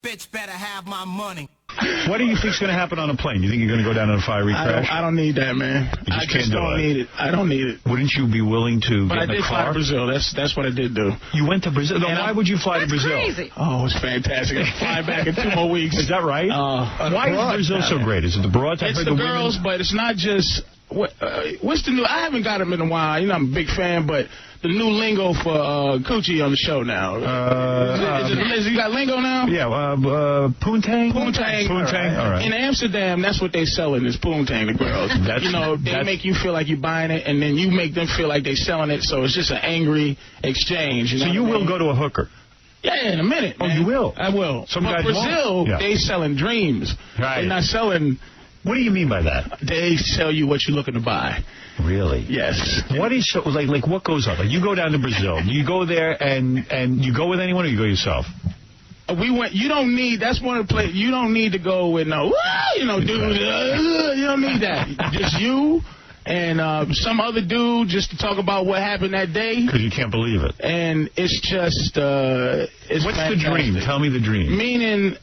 bitch better have my money. What do you think's going to happen on a plane? You think you're going to go down in a fiery crash? I don't need that, man. I just don't need it. I don't need it. Wouldn't you be willing to get in a car? But I did fly to Brazil. That's what I did do. You went to Brazil? No, why would you fly to Brazil? Crazy. Oh, it's fantastic. I fly back in 2 more weeks. Is that right? Why is Brazil so great? Is it the broads? It's the girls, but it's not just... what's the new... I haven't got them in a while. You know, I'm a big fan, but... The new lingo for coochie on the show now. You got lingo now? Yeah, poontang? Poontang. Poontang, all right. In Amsterdam, that's what they selling is poontang, the girls. They make you feel like you're buying it, and then you make them feel like they're selling it, so it's just an angry exchange. So you will go to a hooker? Yeah, in a minute. Oh, man. You will? I will. But Brazil, they selling dreams. Right. They're not selling... What do you mean by that? They sell you what you're looking to buy. Really? Yes. What is so like? What goes on? Like you go down to Brazil, you go there and you go with anyone, or you go yourself? We went. You don't need. That's one of the places. You don't need to go with no. Dude. You don't need that. Just you and some other dude just to talk about what happened that day. Because you can't believe it. And it's just. It's What's fantastic. the dream? Tell me the dream. Meaning,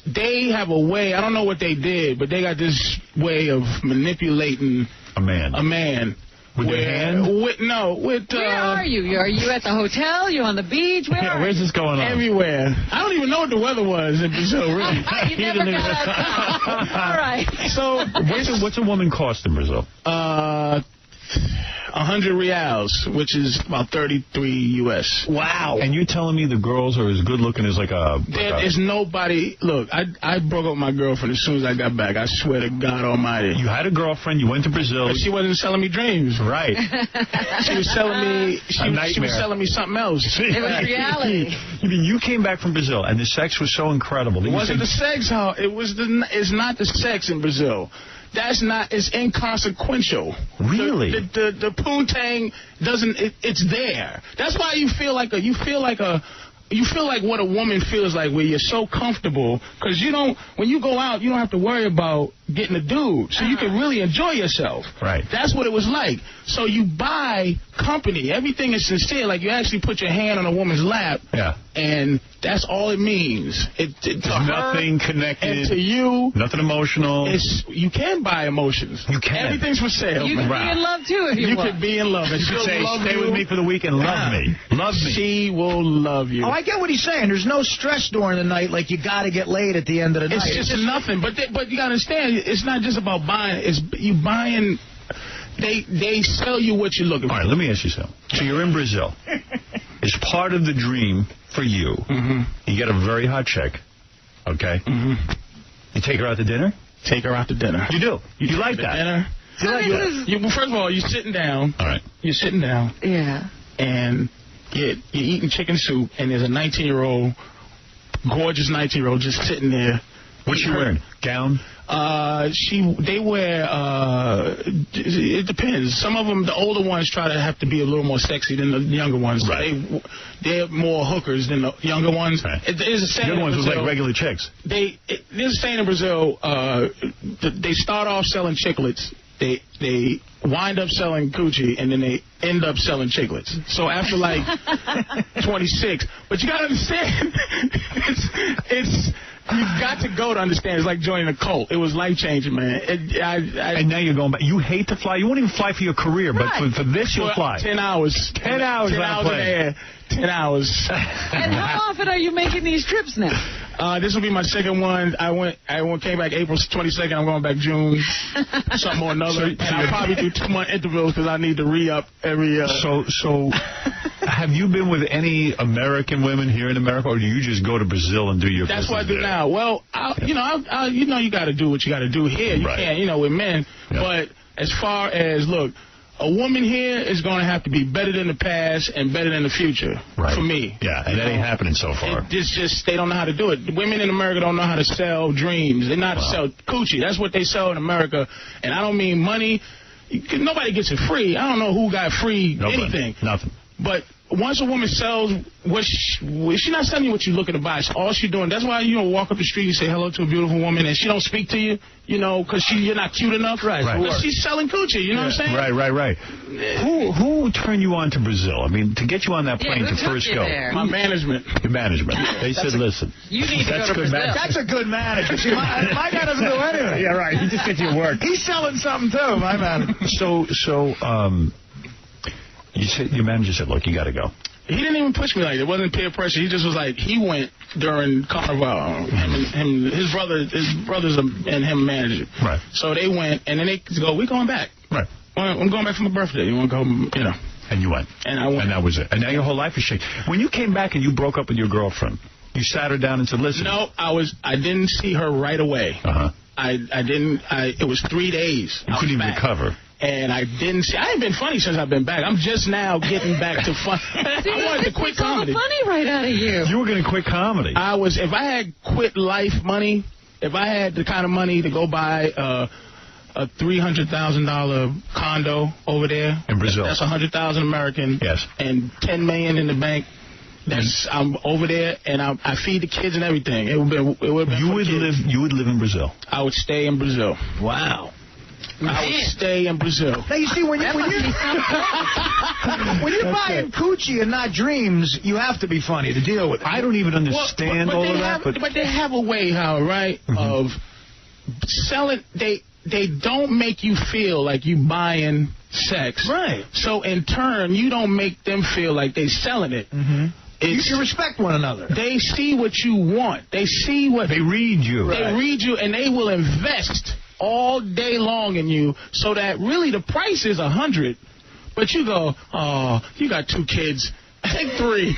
they have a way. I don't know what they did, but they got this way of manipulating. A man. With your hand? Where are you? Are you at the hotel? You on the beach? Where's this going on? Everywhere. I don't even know what the weather was in Brazil, really. You never got outside. All right. So, what's a woman cost in Brazil? 100 reals, which is about 33 U.S. Wow. And you're telling me the girls are as good looking as There is nobody... Look, I broke up with my girlfriend as soon as I got back. I swear to God almighty. You had a girlfriend, you went to Brazil. But she wasn't selling me dreams. Right. She was selling me... She was selling me something else. It was reality. You mean you came back from Brazil and the sex was so incredible? It wasn't the sex, it's not the sex in Brazil. That's not, it's inconsequential. Really? The poontang doesn't, it's there. That's why you feel like what a woman feels like, where you're so comfortable, because when you go out, you don't have to worry about getting a dude, so you can really enjoy yourself. Right. That's what it was like. So you buy company. Everything is sincere. Like you actually put your hand on a woman's lap. Yeah. And that's all it means. There's nothing connected. And to you. Nothing emotional. You can buy emotions. You can. Everything's for sale. You can be in love, too, if you want. You could be in love. And she'll say, love stay you. with me for the weekend. Love me. Love me. She will love you. Oh, I get what he's saying. There's no stress during the night, like you got to get laid at the end of the night. It's just nothing. But you got to understand, it's not just about buying. It's you buying. They sell you what you're looking for. All right, let me ask you something. So you're in Brazil. It's part of the dream for you. Mm-hmm. You get a very hot chick. Okay? Mm-hmm. You take her out to dinner? Take her out to dinner. You do? You like that? Dinner. First of all, you're sitting down. All right. You're sitting down. Yeah. And you're eating chicken soup, and there's a 19-year-old, gorgeous 19-year-old just sitting there. What's she wearing? Gown? They wear, it depends. Some of them, the older ones, try to have to be a little more sexy than the younger ones. Right. They're more hookers than the younger ones. Right. There's a saying the younger ones look like regular chicks. There's a saying in Brazil, they start off selling chiclets. They wind up selling coochie, and then they end up selling chiclets. So after like 26, but you gotta understand, it's you've got to go to understand. It's like joining a cult. It was life-changing, man. And now you're going back. You hate to fly. You won't even fly for your career, but for this you'll fly. 10 hours. 10 hours 10 on a hours in plane. the air. 10 hours. And how often are you making these trips now? This will be my second one. I came back April 22nd. I'm going back June, something or another. And I'll probably do 2-month intervals because I need to re-up every... So have you been with any American women here in America, or do you just go to Brazil and do your That's what I do there? now. Well, you got to do what you got to do here. You can't, with men. Yeah. But as far as, look, a woman here is going to have to be better than the past and better than the future for me. Yeah, and that ain't happening so far. It's just they don't know how to do it. Women in America don't know how to sell dreams. They know how to sell coochie. That's what they sell in America. And I don't mean money. Nobody gets it free. I don't know who got free anything. Nothing. But once a woman sells, she's not selling you what you're looking to buy. It's all she's doing. That's why you don't walk up the street and say hello to a beautiful woman and she don't speak to you, you know, because you're not cute enough. Right. But she's selling coochie, you know what I'm saying? Right. Who turned you on to Brazil? I mean, to get you on that plane to first go. My management. Your management. They said, listen. You need to go to Brazil. That's a good manager. See, my guy doesn't do anything. Yeah, right. He just gets you work. He's selling something, too, my man. You said your manager said, look, you got to go. He didn't even push me like that. It wasn't peer pressure. He just was like, he went during Carnival. His brothers and him managed it. Right. So they went, and then they go, we're going back. Right. I'm going back for my birthday. You want to go, you know. And you went. And I went. And that was it. And now your whole life is changed. When you came back and you broke up with your girlfriend, you sat her down and said, listen. No, I didn't see her right away. Uh-huh. It was 3 days. You couldn't even recover. And I ain't been funny since I've been back. I'm just now getting back to fun. I wanted to quit comedy. Funny right out of you. You were going to quit comedy. If I had quit life money, if I had the kind of money to go buy a $300,000 condo over there. In Brazil. That's $100,000 American. Yes. And $10 million in the bank. I'm over there, and I feed the kids and everything. You would live in Brazil. I would stay in Brazil. Wow. I would stay in Brazil. Now, you see, when you're buying coochie and not dreams, you have to be funny to deal with it. I don't even understand all of that. But they have a way, Howard, right, of selling. They don't make you feel like you buying sex. Right. So, in turn, you don't make them feel like they selling it. Mm-hmm. You respect one another. They see what you want. They see what... They read you. They read you, and they will invest all day long in you, so that really the price is $100, but you go, oh, you got 2 kids, take 3.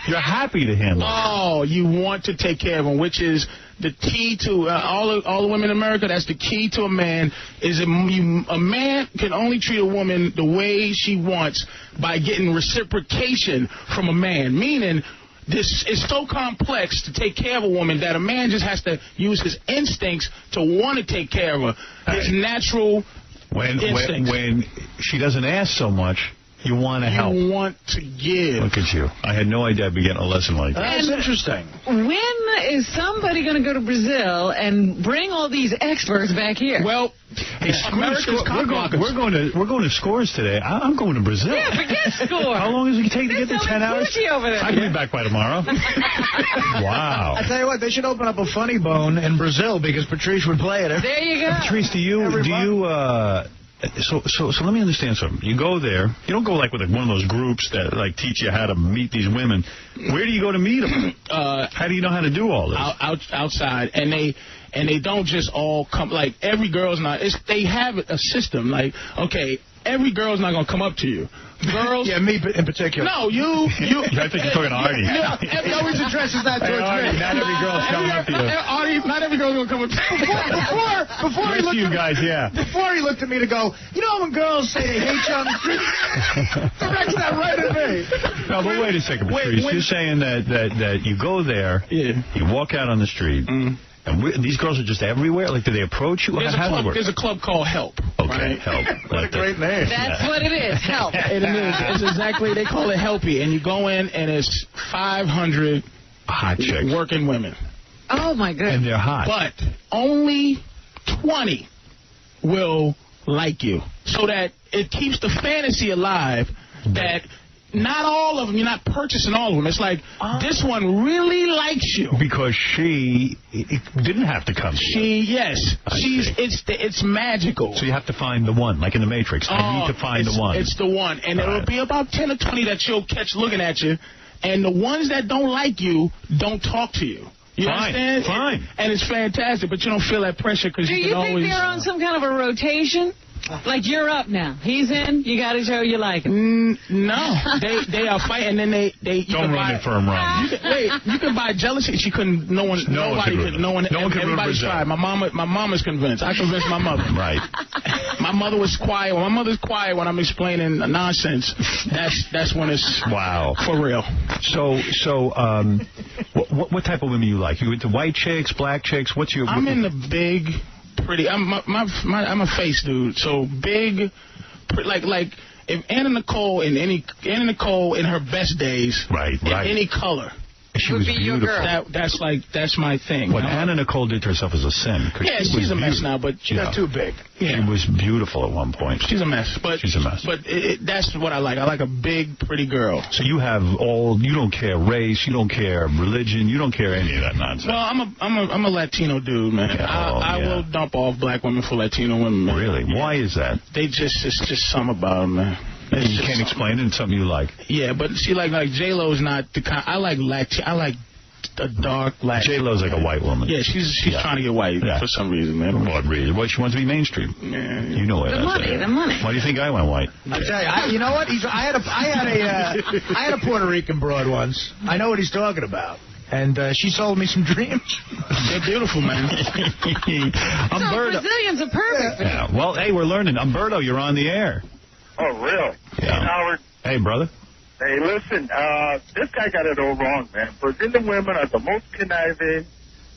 You're happy to handle it. Oh, you want to take care of them, which is the key to all the women in America. That's the key to a man. Is a man can only treat a woman the way she wants by getting reciprocation from a man, meaning. This is so complex to take care of a woman that a man just has to use his instincts to want to take care of her. His natural instincts. When she doesn't ask so much, you want to help. You want to give. Look at you. I had no idea I'd be getting a lesson like that. That's interesting. When is somebody going to go to Brazil and bring all these experts back here? Well, hey, we're going to Scores today. I'm going to Brazil. Yeah, forget Scores. How long does it take to get there? 10 hours? Over there. I can be back by tomorrow. Wow. I tell you what, they should open up a funny bone in Brazil because Patrice would play it. There you go. Patrice, do you So let me understand something. You go there. You don't go like with one of those groups that like teach you how to meet these women. Where do you go to meet them? How do you know how to do all this? Outside, and they don't just all come. Like every girl's not. They have a system. Like okay, every girl's not gonna come up to you. Girls. Yeah, me in particular. No, you. I think you're talking to Artie. He always addresses that towards me. Not every girl's coming up to you. Artie, not every girl's gonna come up to you. Before he looked you guys, yeah. Before he looked at me to go, you know when girls say they hate you on the street? Directs that right at me. No, but wait a second, Patrice. You're saying that you go there, you walk out on the street, and these girls are just everywhere? Like, do they approach you? There's a club called Help. Okay, right? Help. What a great name. That's what it is, Help. It is. It's exactly, they call it Helpy. And you go in, and it's 500 hot chicks. Working women. Oh, my goodness. And they're hot. But only 20 will like you. So that it keeps the fantasy alive that... Not all of them. You're not purchasing all of them. It's like, this one really likes you. Because she didn't have to come. It's magical. So you have to find the one, like in the Matrix. I need to find the one. It's the one. And it'll be about 10 or 20 that you'll catch looking at you. And the ones that don't like you don't talk to you. You understand? Fine. And it's fantastic, but you don't feel that pressure because you can always... Do you think they're on some kind of a rotation? Like you're up now. He's in. You got to show you like him. No, they are fighting, and then they don't run it for him, Ron. You can buy jealousy. She couldn't. Nobody could. No one could. Everybody's tried. My mama's convinced. I convinced my mother. Right. My mother was quiet. When my mother's quiet when I'm explaining nonsense, that's when it's for real. So what type of women you like? You into white chicks, black chicks? What's your? I'm in the big. Pretty. I'm a face dude. So big, like if Anna Nicole in her best days, in any color. She was beautiful. That's my thing. What Anna Nicole did to herself is a sin. Yeah, she's a mess now, but she got too big. Yeah. She was beautiful at one point. She's a mess. But she's a mess. But that's what I like. I like a big, pretty girl. So you don't care race, you don't care religion, you don't care any of that nonsense. Well, I'm a Latino dude, man. I will dump off black women for Latino women, man. Really? Yeah. Why is that? It's just something about them, man. You can't explain it. It's something you like. Yeah, but see, like J-Lo's not the kind. I like a dark Latin. J-Lo's like a white woman. Yeah, she's trying to get white for some reason, man. What reason? Well, she wants to be mainstream. Yeah. You know it. The money. Why do you think I went white? I tell you, you know what? I had a Puerto Rican broad once. I know what he's talking about. And she sold me some dreams. They're beautiful, man. Brazilians are perfect. Yeah. Well, hey, we're learning. Umberto, you're on the air. Oh, really? Yeah. Hey, Howard. Hey, brother. Hey, listen, this guy got it all wrong, man. Brazilian women are the most conniving,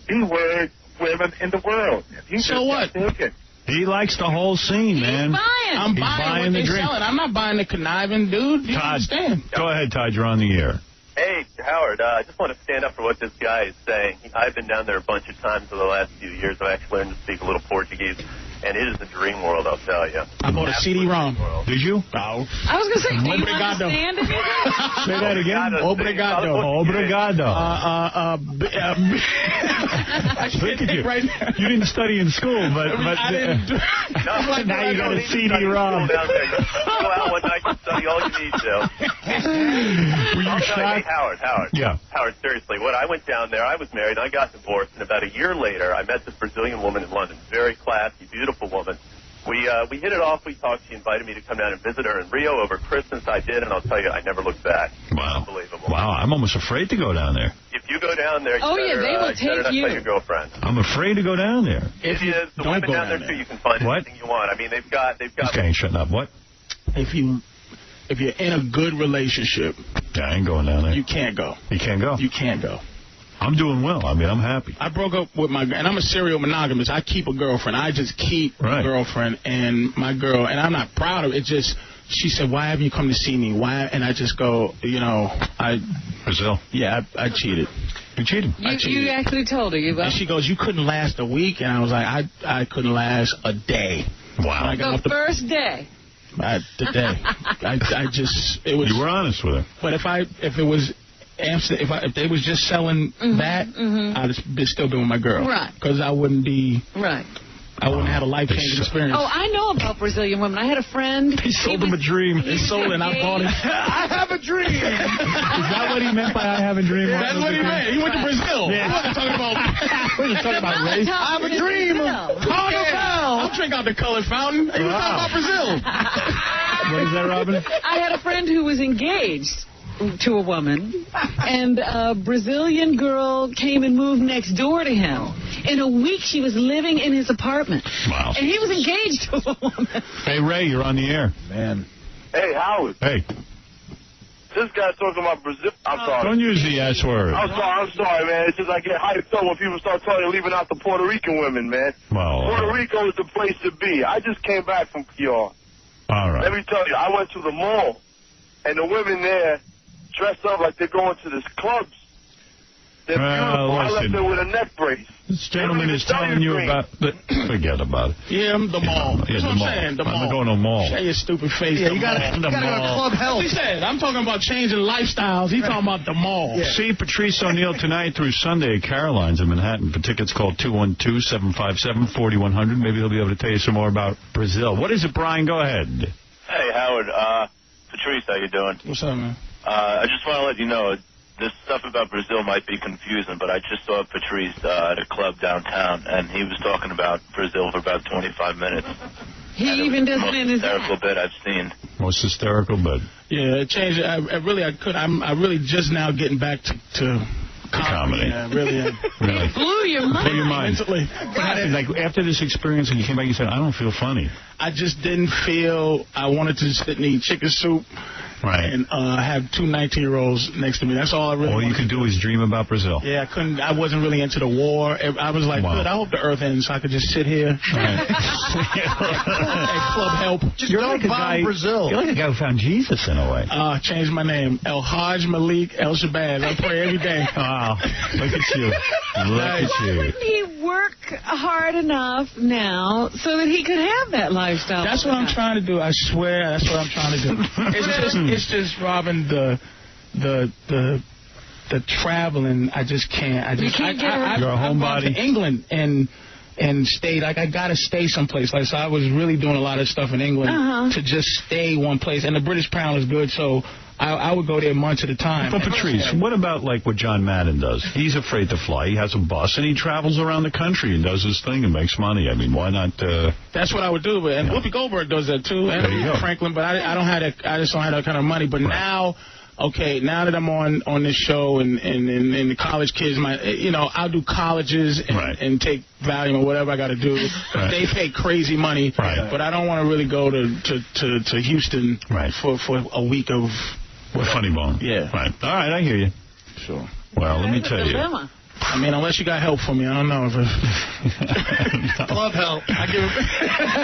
B-word women in the world. So what? He likes the whole scene, man. I'm buying the drink. I'm not buying the conniving, dude. You Todd, understand? Go ahead, Todd. You're on the air. Hey, Howard, I just want to stand up for what this guy is saying. I've been down there a bunch of times over the last few years. I've actually learned to speak a little Portuguese, and it is a dream world, I'll tell you. I bought a CD-ROM. Did you? No. I was going to say, do you Obrigado. understand anything? Say that again. Obrigado. Obrigado. Look at you. Right now. You didn't study in school, but I didn't. now you got a CD-ROM. Go out one night and study all you need to. Were you shocked? Hey, Howard. Yeah. Howard, seriously, when I went down there, I was married, and I got divorced, and about a year later, I met this Brazilian woman in London. Very classy, beautiful woman. We hit it off. We talked. She invited me to come down and visit her in Rio over Christmas. I did, and I'll tell you, I never looked back. Wow. Unbelievable. Wow, I'm almost afraid to go down there. If you go down there, you they will better take not you. tell your girlfriend. I'm afraid to go down there. It is. The don't women go down there, down too, there. you can find What? anything you want. I mean, they've got. This guy ain't shutting up. What? If you're in a good relationship, Yeah, I ain't going down there. you can't go. You can't go? You can't go. I'm doing well. I mean, I'm happy. I broke up with and I'm a serial monogamist. I keep a girlfriend. I just keep a girlfriend, and my girl, and I'm not proud of it. It's just, she said, why haven't you come to see me? Why? And I just go, Brazil. Yeah, I cheated. You cheated. You actually told her. And she goes, you couldn't last a week? And I was like, I couldn't last a day. Wow. The first day. The day. It was. You were honest with her. But if it was. If they was just selling that, I'd still been with my girl. Right. Because I wouldn't be... Right. I wouldn't have a life-changing experience. Oh, I know about Brazilian women. I had a friend. He sold him a dream. He sold it and I bought it. I have a dream. Is that what he meant by I have a dream? That's what he meant. He went to Brazil. Yeah. He wasn't talking about... He was talking about race. I have a dream of Carnival. I'll drink out the colored fountain. He was talking about Brazil. What is that, Robin? I had a friend who was engaged to a woman, and a Brazilian girl came and moved next door to him. In a week, she was living in his apartment. Wow. And he was engaged to a woman. Hey, Ray, you're on the air. Man. Hey, Howard. Hey. This guy's talking about Brazil. I'm sorry. Don't use the S word. I'm sorry, man. It's just I get hyped up when people start leaving out the Puerto Rican women, man. Well, Puerto Rico is the place to be. I just came back from PR. all right. Let me tell you, I went to the mall, and the women there dressed up like they're going to the clubs. They're beautiful. I left there with a neck brace. This gentleman is telling you about... Forget about it. Yeah, the mall. Yeah, That's what I'm saying. The mall. I'm going to the mall. Show your stupid face. Yeah, you got to go to Club Health. He said, I'm talking about changing lifestyles. He's talking about the mall. Yeah. See Patrice O'Neal tonight through Sunday at Caroline's in Manhattan. For tickets, call 212-757-4100. Maybe he'll be able to tell you some more about Brazil. What is it, Brian? Go ahead. Hey, Howard. Patrice, how you doing? What's up, man? I just want to let you know, this stuff about Brazil might be confusing, but I just saw Patrice at a club downtown, and he was talking about Brazil for about 25 minutes. He even does it in his hysterical bit I've seen. Most hysterical bit. Yeah, it changed. I'm really just now getting back to comedy. Yeah, really. Really. Blew your mind. Blew your mind. Mentally. What happened? Like, after this experience, and you came back, you said, I don't feel funny. I just didn't feel I wanted to sit and eat chicken soup Right. And have two 19-year-olds next to me. That's all I really All you could do is dream about Brazil. Yeah, I wasn't really into the war. I was like, good, I hope the earth ends so I could just sit here. Right. Club help. Just don't bomb Brazil. You're like a guy who found Jesus in a way. Changed my name. El Hajj Malik El Shabazz. I pray every day. Wow. Look at you. Look at you. Why wouldn't he work hard enough now so that he could have that lifestyle? That's what I'm trying to do. I swear, that's what I'm trying to do. It's just Robin, the traveling. I just can't. You can't get around. You're a homebody. I've gone to England and stayed. Like, I gotta stay someplace. Like, so I was really doing a lot of stuff in England to just stay one place. And the British pound is good, so I would go there months at a time. But Patrice, what about like what John Madden does? He's afraid to fly. He has a bus and he travels around the country and does his thing and makes money. I mean, why not? That's what I would do. And Whoopi Goldberg does that too. There you go. Franklin, but I don't have that. I just don't have that kind of money. But now. Okay, now that I'm on this show and the college kids, I'll do colleges and take Valium or whatever I got to do. They pay crazy money, but I don't want to really go to Houston for a week of Funny Bone. Yeah. Right. All right, I hear you. Sure. Well, let me tell you. I mean, unless you got help for me, I don't know if Club help. I give it.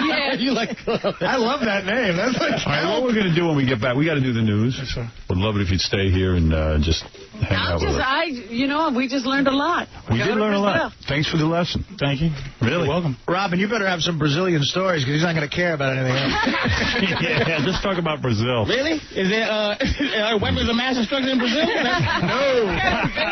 Yeah, you like club. I love that name. That's like all right, what we're going to do when we get back, we got to do the news. Yes, sir. Would love it if you'd stay here and just hang out with us. We just learned a lot. We did learn a lot. Thanks for the lesson. Thank you. Really? You're welcome. Robin, you better have some Brazilian stories because he's not going to care about anything else. Yeah, just talk about Brazil. Really? Is there weapons of mass destruction in Brazil? No.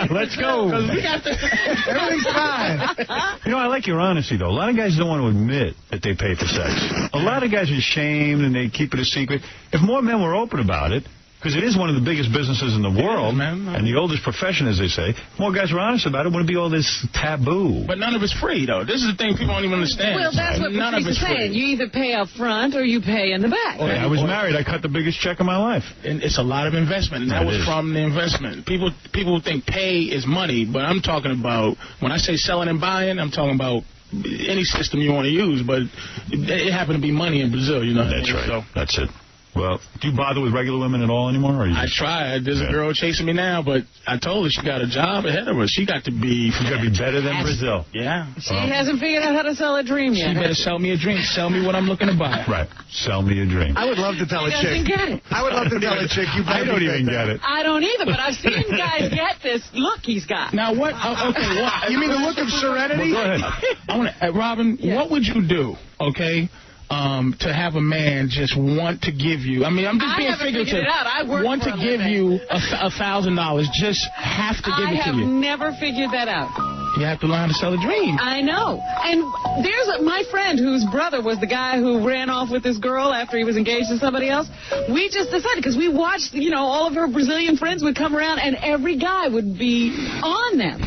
Let's go. We got Everything's fine. I like your honesty, though. A lot of guys don't want to admit that they pay for sex. A lot of guys are ashamed and they keep it a secret. If more men were open about it, because it is one of the biggest businesses in the world, and the oldest profession, as they say, if more guys were honest about it, it wouldn't be all this taboo. But none of it's free, though. This is the thing people don't even understand. Well, that's what Patrice is saying. You either pay up front or you pay in the back. Oh, I was married. I cut the biggest check of my life. And it's a lot of investment, and that was from the investment. People think pay is money, but I'm talking about, when I say selling and buying, I'm talking about any system you want to use, but it happened to be money in Brazil, That's right. So. That's it. Well, do you bother with regular women at all anymore? Or I try. There's a girl chasing me now, but I told her she got a job ahead of her. She got to be better than Brazil. Yeah. She hasn't figured out how to sell a dream yet. She better sell me a dream. Sell me what I'm looking to buy. Right. Sell me a dream. I would love to tell a chick. Get it. I would love to tell a chick. I don't even get it. I don't either, but I've seen guys get this look he's got. Now, what? Okay, what? You mean the look of serenity? Well, go ahead. I want to, Robin, what would you do, okay, to have a man just want to give you, I'm just being figurative, want to give you $1,000, just have to give it to you. I have never figured that out. You have to learn how to sell a dream. I know. And there's my friend whose brother was the guy who ran off with this girl after he was engaged to somebody else. We just decided, because we watched, all of her Brazilian friends would come around and every guy would be on them.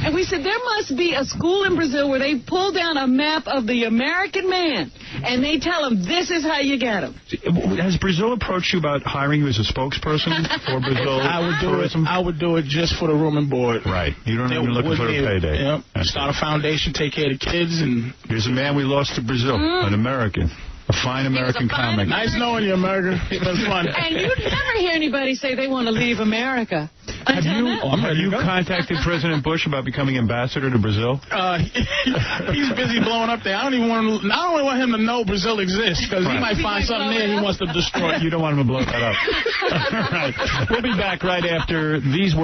And we said, there must be a school in Brazil where they pull down a map of the American man, and they tell him, this is how you get him. Has Brazil approached you about hiring you as a spokesperson for Brazil? I would do it just for the room and board. Right. You don't even looking for a payday. Yep. Start a foundation, take care of the kids. And here's a man we lost to Brazil, an American. A fine American comic. Nice knowing you, America. It was fun. And you'd never hear anybody say they want to leave America. Have you contacted President Bush about becoming ambassador to Brazil? He's busy blowing up there. I don't want him to know Brazil exists, because he might find something there he wants to destroy. You don't want him to blow that up. All right. We'll be back right after these words.